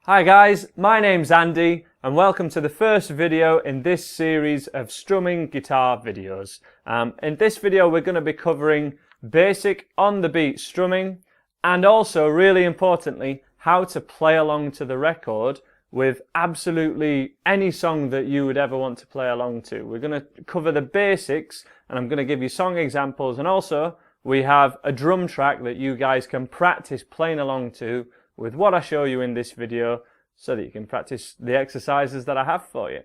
Hi guys, my name's Andy and welcome to the first video in this series of strumming guitar videos. In this video we're going to be covering basic on the beat strumming and also, really importantly, how to play along to the record with absolutely any song that you would ever want to play along to. We're going to cover the basics and I'm going to give you song examples, and also we have a drum track that you guys can practice playing along to with what I show you in this video, so that you can practice the exercises that I have for you.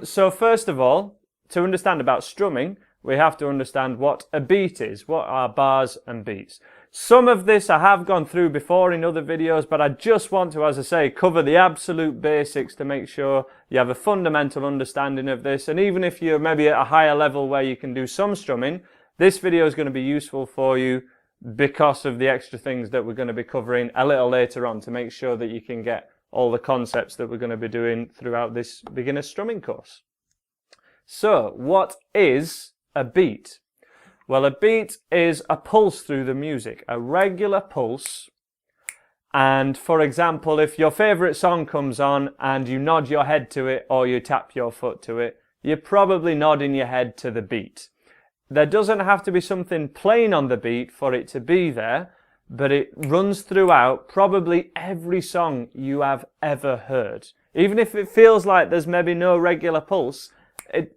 So first of all, to understand about strumming, we have to understand what a beat is, what are bars and beats. Some of this I have gone through before in other videos, but I just want to, as I say, cover the absolute basics to make sure you have a fundamental understanding of this. And even if you're maybe at a higher level where you can do some strumming, this video is going to be useful for you because of the extra things that we're going to be covering a little later on to make sure that you can get all the concepts that we're going to be doing throughout this beginner strumming course. So, what is a beat? Well, a beat is a pulse through the music, a regular pulse. And for example, if your favourite song comes on and you nod your head to it or you tap your foot to it, you're probably nodding your head to the beat. There doesn't have to be something playing on the beat for it to be there, but it runs throughout probably every song you have ever heard. Even if it feels like there's maybe no regular pulse,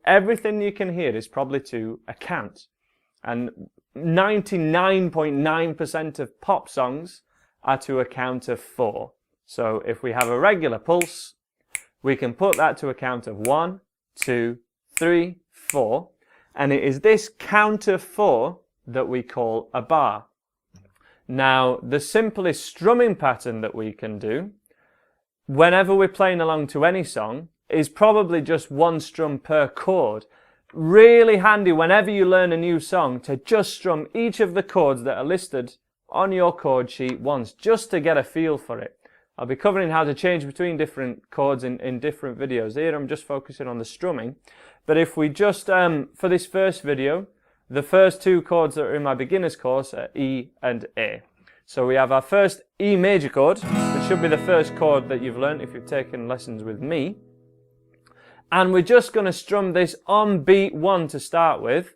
everything you can hear is probably to a count. And 99.9% of pop songs are to a count of 4. So if we have a regular pulse, we can put that to a count of 1, 2, 3, 4. And it is this count of 4 that we call a bar. Now, the simplest strumming pattern that we can do, whenever we're playing along to any song, is probably just one strum per chord. Really handy whenever you learn a new song to just strum each of the chords that are listed on your chord sheet once, just to get a feel for it. I'll be covering how to change between different chords in different videos. Here I'm just focusing on the strumming. But if we just, for this first video, the first 2 chords that are in my beginner's course are E and A. So we have our first E major chord, which should be the first chord that you've learned if you've taken lessons with me. And we're just going to strum this on beat 1 to start with,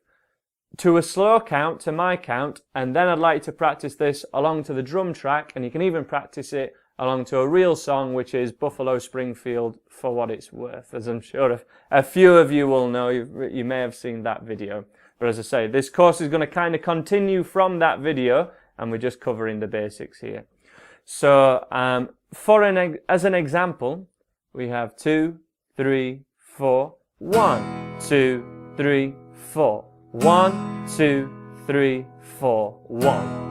to a slow count, to my count, and then I'd like to practice this along to the drum track, and you can even practice it along to a real song, which is Buffalo Springfield, For What It's Worth, as I'm sure a few of you will know. You may have seen that video. But as I say, this course is going to kind of continue from that video, and we're just covering the basics here. So, as an example, we have 2, 3, 4, 1, 2, 3, 4, 1, 2, 3, 4, 1.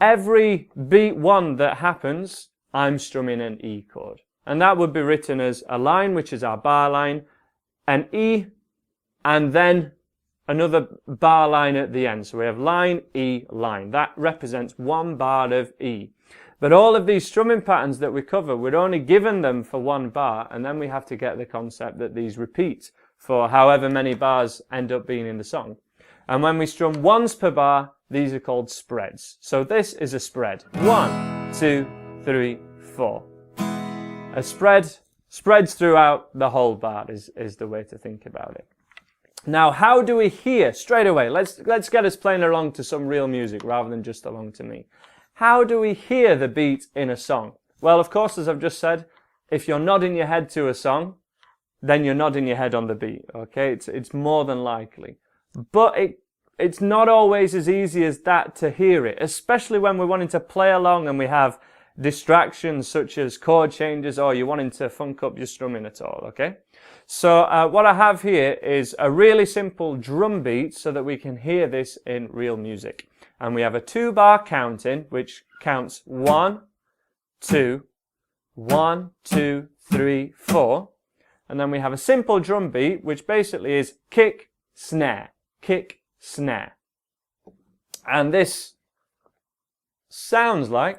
Every beat 1 that happens, I'm strumming an E chord. And that would be written as a line, which is our bar line, an E, and then another bar line at the end. So we have line, E, line. That represents 1 bar of E. But all of these strumming patterns that we cover, we're only given them for 1 bar, and then we have to get the concept that these repeat for however many bars end up being in the song. And when we strum once per bar, these are called spreads. So this is a spread. 1, 2, 3, 4. A spread spreads throughout the whole bar is the way to think about it. Now, how do we hear? Straight away, let's get us playing along to some real music rather than just along to me. How do we hear the beat in a song? Well, of course, as I've just said, if you're nodding your head to a song, then you're nodding your head on the beat, okay? It's more than likely. But it's not always as easy as that to hear it, especially when we're wanting to play along and we have distractions such as chord changes, or you're wanting to funk up your strumming at all, okay? So what I have here is a really simple drum beat so that we can hear this in real music. And we have a 2-bar counting, which counts 1, 2, 1, 2, 3, 4. And then we have a simple drum beat, which basically is kick, snare, kick, snare. And this sounds like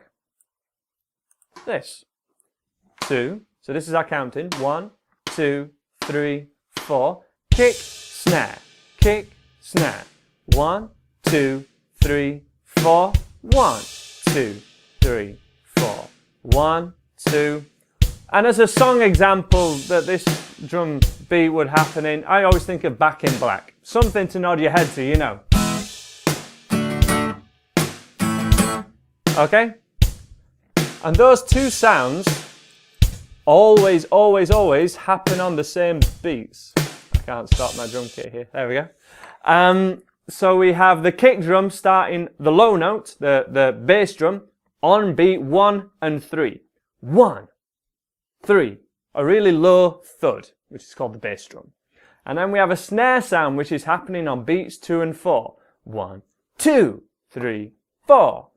this. 2. So this is our counting. 1, 2, 3, 4. Kick, snare, kick, snare. 1, 2, 3, 4. 1, 2, 3, 4. 1, 2. And as a song example that this drum beat would happen in, I always think of Back in Black. Something to nod your head to, you know. Okay? And those two sounds always, always, always happen on the same beats. I can't stop my drum kit here. There we go. So we have the kick drum starting the low note, the bass drum, on beat 1 and 3. 1, 3. A really low thud, which is called the bass drum. And then we have a snare sound, which is happening on beats 2 and 4. 1, 2, 3, 4.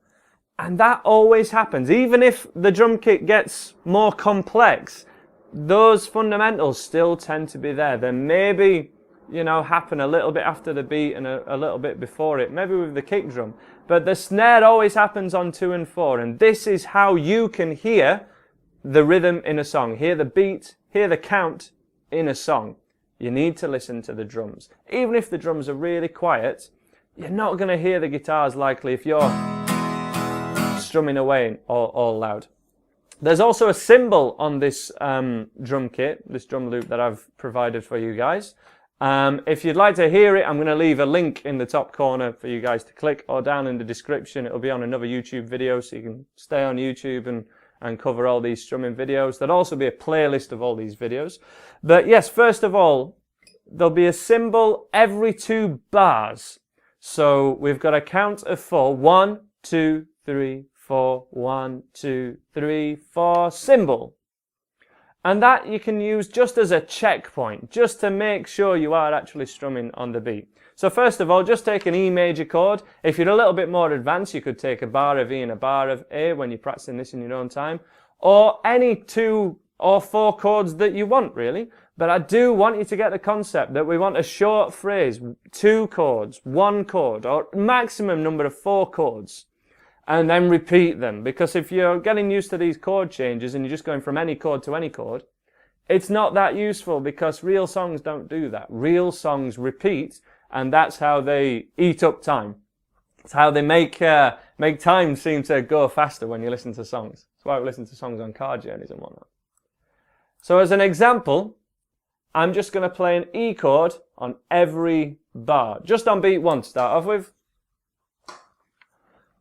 And that always happens. Even if the drum kit gets more complex, those fundamentals still tend to be there. They maybe, you know, happen a little bit after the beat and a little bit before it, maybe with the kick drum. But the snare always happens on 2 and 4. And this is how you can hear the rhythm in a song. Hear the beat, hear the count in a song. You need to listen to the drums. Even if the drums are really quiet, you're not going to hear the guitars likely if you're strumming away all loud. There's also a cymbal on this drum kit, this drum loop that I've provided for you guys. If you'd like to hear it, I'm going to leave a link in the top corner for you guys to click, or down in the description. It'll be on another YouTube video, so you can stay on YouTube and cover all these strumming videos. There'll also be a playlist of all these videos. But yes, first of all, there'll be a cymbal every 2 bars. So we've got a count of 4. 1, 2, 3, 4, 1, 2, 3, 4, cymbal. And that you can use just as a checkpoint, just to make sure you are actually strumming on the beat. So first of all, just take an E major chord. If you're a little bit more advanced, you could take a bar of E and a bar of A when you're practicing this in your own time, or any 2 or 4 chords that you want, really. But I do want you to get the concept that we want a short phrase, 2 chords, 1 chord, or maximum number of 4 chords. And then repeat them, because if you're getting used to these chord changes and you're just going from any chord to any chord, it's not that useful, because real songs don't do that. Real songs repeat, and that's how they eat up time. It's how they make time seem to go faster when you listen to songs. That's why we listen to songs on car journeys and whatnot. So as an example, I'm just going to play an E chord on every bar, just on beat 1 to start off with.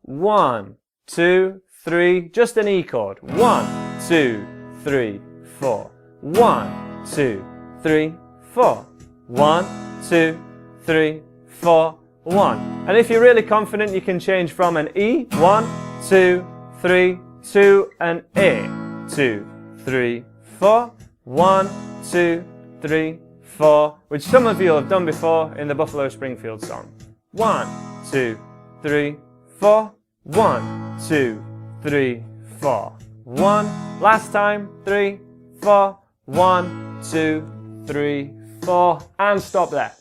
1, 2, 3, just an E chord. 1, 2, 3, 4. 1, 2, 3, 4. 1, 2, 3, 4, 1. And if you're really confident, you can change from an E, 1, 2, 3, to an A, 2, 3, 4. 1, 2, 3, 4, which some of you have done before in the Buffalo Springfield song. 1, 2, 3, 4. 1, 2, 3, 4. 1. Last time. 3, 4. 1, 2, 3, 4. And stop there.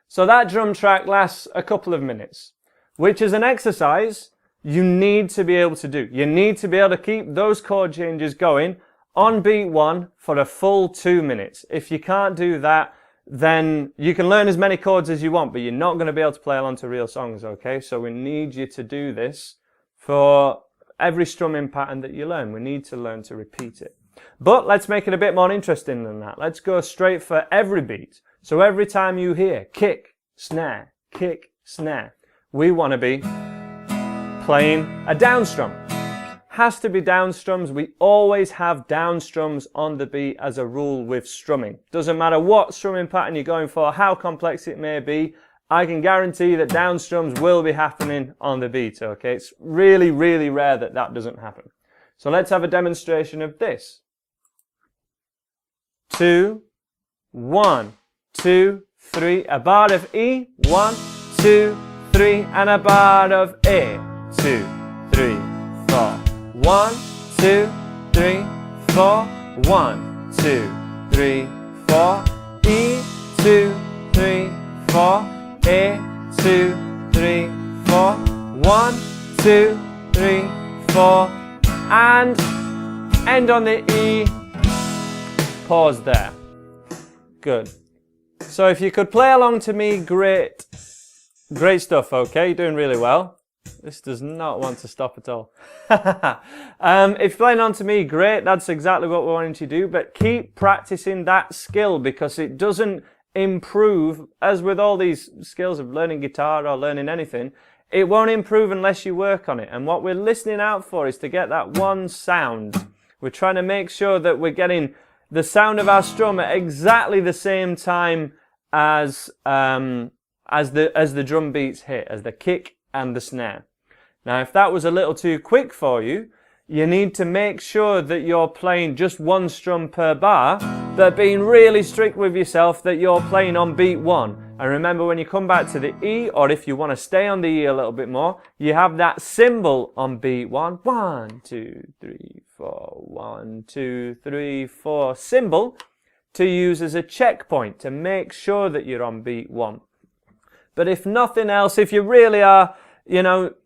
So that drum track lasts a couple of minutes, which is an exercise you need to be able to do. You need to be able to keep those chord changes going on beat 1 for a full 2 minutes. If you can't do that, then you can learn as many chords as you want, but you're not going to be able to play along to real songs, okay? So we need you to do this for every strumming pattern that you learn. We need to learn to repeat it. But let's make it a bit more interesting than that. Let's go straight for every beat. So every time you hear kick, snare, we want to be playing a down strum. Has to be down strums. We always have down strums on the beat as a rule with strumming. Doesn't matter what strumming pattern you're going for, how complex it may be, I can guarantee that down strums will be happening on the beat, okay? It's really, really rare that that doesn't happen. So let's have a demonstration of this. 2, 1, 2, 3, a bar of E, 1, 2, 3, and a bar of A, 2, 3, 4. 1, 2, 3, 4. 1, 2, 3, 4. E, 2, 3, 4. A, 2, 3, 4. 1, 2, 3, 4. And end on the E. Pause there. Good. So if you could play along to me, great stuff, okay? You're doing really well. This does not want to stop at all. If you're playing on to me, great. That's exactly what we're wanting to do. But keep practicing that skill, because it doesn't improve, as with all these skills of learning guitar or learning anything, it won't improve unless you work on it. And what we're listening out for is to get that one sound. We're trying to make sure that we're getting the sound of our strum at exactly the same time as the drum beats hit, as the kick and the snare. Now, if that was a little too quick for you, you need to make sure that you're playing just one strum per bar, but being really strict with yourself that you're playing on beat 1. And remember, when you come back to the E, or if you want to stay on the E a little bit more, you have that cymbal on beat 1. 1, 2, 3, 4. 1, 2, 3, 4. Cymbal to use as a checkpoint to make sure that you're on beat 1. But if nothing else, if you really are,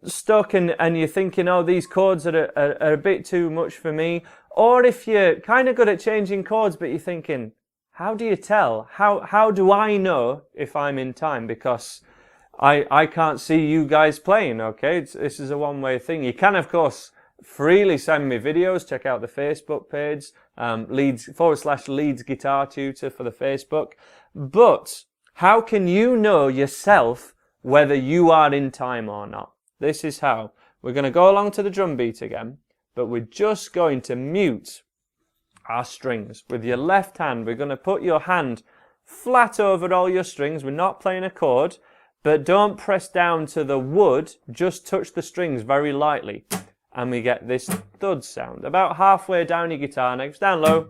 stuck and you're thinking, oh, these chords are a bit too much for me, or if you're kind of good at changing chords, but you're thinking, how do you tell? How do I know if I'm in time? Because I can't see you guys playing, okay? This is a one-way thing. You can, of course, freely send me videos. Check out the Facebook page, Leeds Guitar Tutor for the Facebook. But how can you know yourself whether you are in time or not? This is how. We're going to go along to the drum beat again, but we're just going to mute our strings. With your left hand, we're going to put your hand flat over all your strings. We're not playing a chord, but don't press down to the wood, just touch the strings very lightly. And we get this thud sound. About halfway down your guitar neck, down low.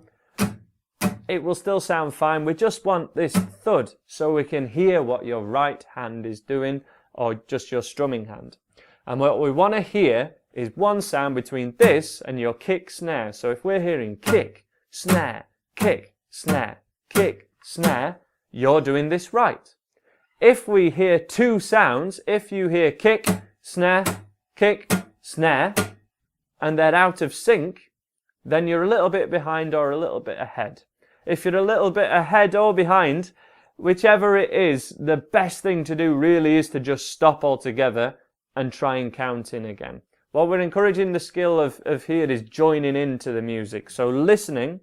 It will still sound fine. We just want this thud so we can hear what your right hand is doing, or just your strumming hand. And what we want to hear is one sound between this and your kick snare. So if we're hearing kick, snare, kick, snare, kick, snare, you're doing this right. If we hear two sounds, if you hear kick, snare, and they're out of sync, then you're a little bit behind or a little bit ahead. If you're a little bit ahead or behind, whichever it is, the best thing to do really is to just stop altogether and try and count in again. What we're encouraging the skill of here is joining into the music. So listening,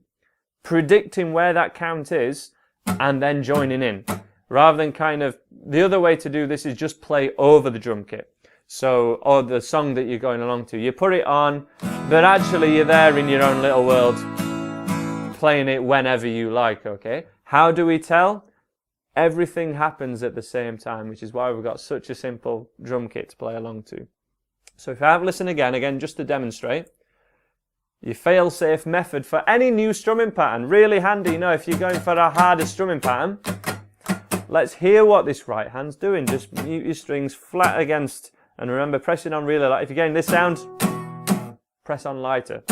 predicting where that count is, and then joining in. Rather than kind of, the other way to do this is just play over the drum kit. So, or the song that you're going along to. You put it on, but actually you're there in your own little world, playing it whenever you like, okay? How do we tell? Everything happens at the same time, which is why we've got such a simple drum kit to play along to. So if I have listen again, just to demonstrate, your fail-safe method for any new strumming pattern, really handy, if you're going for a harder strumming pattern, let's hear what this right hand's doing. Just mute your strings flat against, and remember, pressing on really light. If you're getting this sound, press on lighter.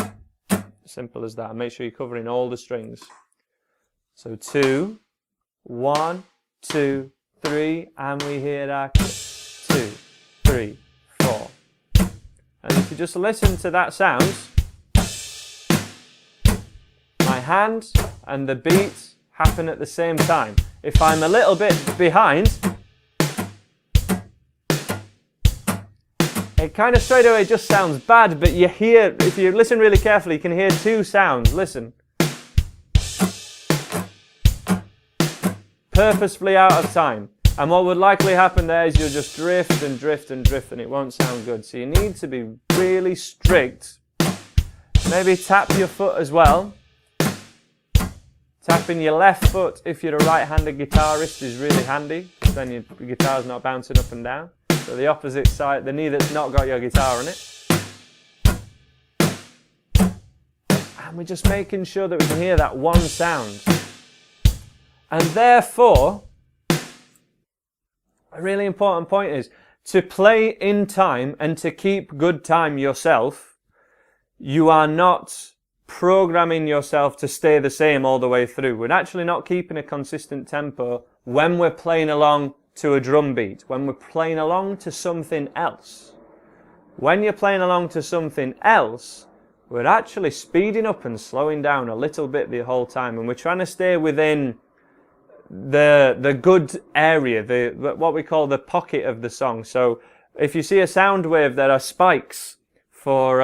Simple as that. Make sure you're covering all the strings. So 2, 1, 2, 3, and we hear our kick. 2, 3, 4. And if you just listen to that sound, my hand and the beat happen at the same time. If I'm a little bit behind, it kind of straight away just sounds bad, but you hear, if you listen really carefully, you can hear two sounds. Listen. Purposefully out of time. And what would likely happen there is you'll just drift and drift and drift, and it won't sound good. So you need to be really strict. Maybe tap your foot as well. Tapping your left foot if you're a right-handed guitarist is really handy, because then your guitar's not bouncing up and down. So the opposite side, the knee that's not got your guitar on it. And we're just making sure that we can hear that one sound. And therefore, a really important point is, to play in time and to keep good time yourself, you are not programming yourself to stay the same all the way through. We're actually not keeping a consistent tempo when we're playing along to a drum beat, when we're playing along to something else. When you're playing along to something else, we're actually speeding up and slowing down a little bit the whole time, and we're trying to stay within the good area, what we call the pocket of the song. So If you see a sound wave, there are spikes for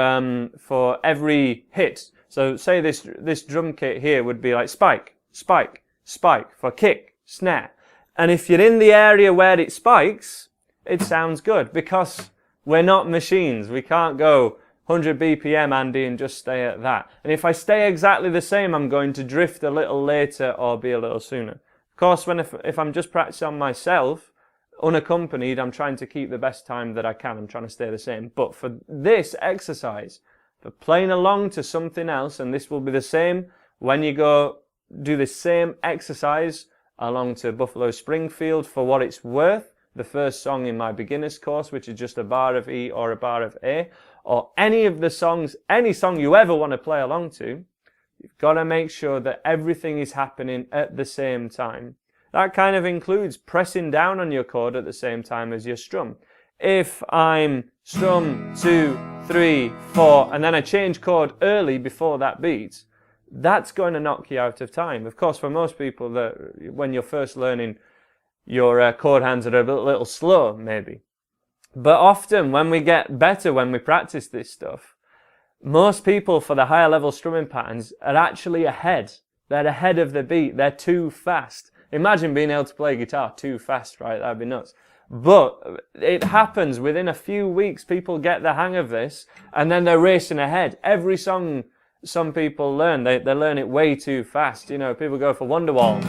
every hit. So say this drum kit here would be like spike, spike, spike for kick, snare. And if you're in the area where it spikes, it sounds good, because we're not machines. We can't go 100 BPM, Andy, and just stay at that. And if I stay exactly the same, I'm going to drift a little later or be a little sooner. Of course, if I'm just practicing on myself, unaccompanied, I'm trying to keep the best time that I can. I'm trying to stay the same. But for this exercise, for playing along to something else, and this will be the same when you go do this same exercise along to Buffalo Springfield, for what it's worth, the first song in my beginner's course, which is just a bar of E or a bar of A, or any of the songs, any song you ever want to play along to, you've got to make sure that everything is happening at the same time. That kind of includes pressing down on your chord at the same time as your strum. If I'm strum 2, 3, 4, and then I change chord early before that beat, that's going to knock you out of time. Of course, for most people, when you're first learning, your chord hands are a little slow, maybe. But often, when we get better, when we practice this stuff, most people for the higher level strumming patterns are actually ahead. They're ahead of the beat. They're too fast. Imagine being able to play guitar too fast, right? That'd be nuts. But it happens within a few weeks. People get the hang of this, and then they're racing ahead. Every song some people learn, they learn it way too fast. You know, people go for Wonderwall,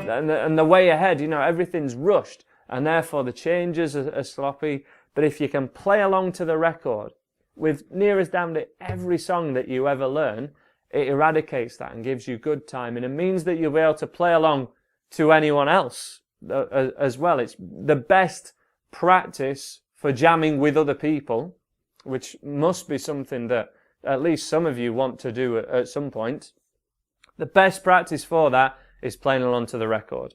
and they're way ahead. You know, everything's rushed, and therefore the changes are sloppy. But if you can play along to the record with near as damn to every song that you ever learn, it eradicates that and gives you good time, and it means that you'll be able to play along to anyone else as well. It's the best practice for jamming with other people, which must be something that at least some of you want to do at some point. The best practice for that is playing along to the record.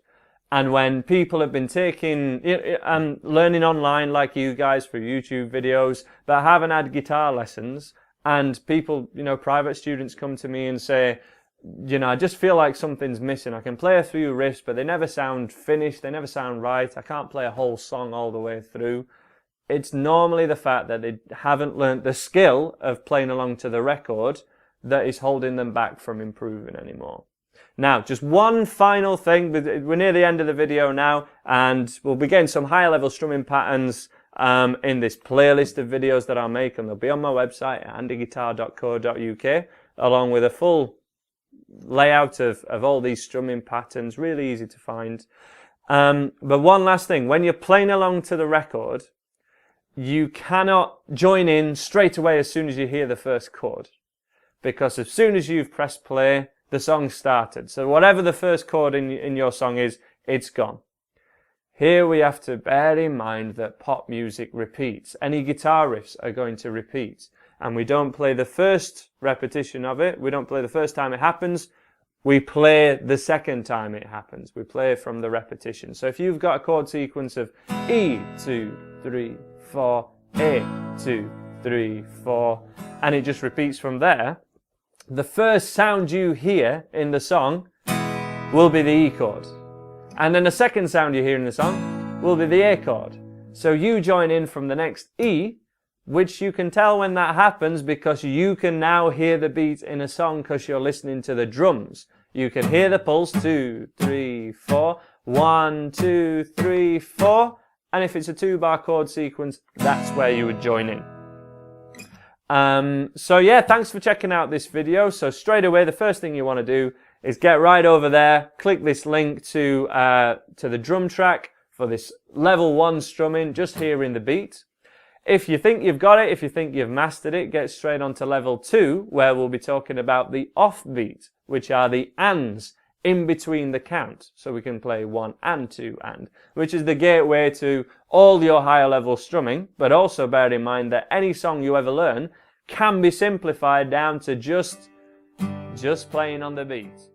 And when people have been taking and learning online like you guys for YouTube videos, but haven't had guitar lessons, and people, you know, private students come to me and say, you know, I just feel like something's missing. I can play a few riffs, but they never sound finished. They never sound right. I can't play a whole song all the way through. It's normally the fact that they haven't learnt the skill of playing along to the record that is holding them back from improving anymore. Now, just one final thing. We're near the end of the video now, and we'll be getting some higher level strumming patterns in this playlist of videos that I'll make, and they'll be on my website at andyguitar.co.uk, along with a full layout of all these strumming patterns, really easy to find. But one last thing, when you're playing along to the record, you cannot join in straight away as soon as you hear the first chord, because as soon as you've pressed play, the song started. So whatever the first chord in your song is, it's gone. Here we have to bear in mind that pop music repeats. Any guitar riffs are going to repeat. And we don't play the first repetition of it. We don't play the first time it happens. We play the second time it happens. We play from the repetition. So if you've got a chord sequence of E, 2, 3, 4, A, 2, 3, 4, and it just repeats from there, the first sound you hear in the song will be the E chord. And then the second sound you hear in the song will be the A chord. So you join in from the next E, which you can tell when that happens because you can now hear the beat in a song because you're listening to the drums. You can hear the pulse, 2, 3, 4, 1, 2, 3, 4. And if it's a 2-bar chord sequence, that's where you would join in. So yeah, thanks for checking out this video. So straight away, the first thing you want to do is get right over there, click this link to the drum track for this level 1 strumming, just hearing the beat. If you think you've got it, if you think you've mastered it, get straight on to level 2, where we'll be talking about the off beat, which are the ands in between the count. So we can play 1 and 2 and, which is the gateway to all your higher level strumming. But also bear in mind that any song you ever learn can be simplified down to just playing on the beat.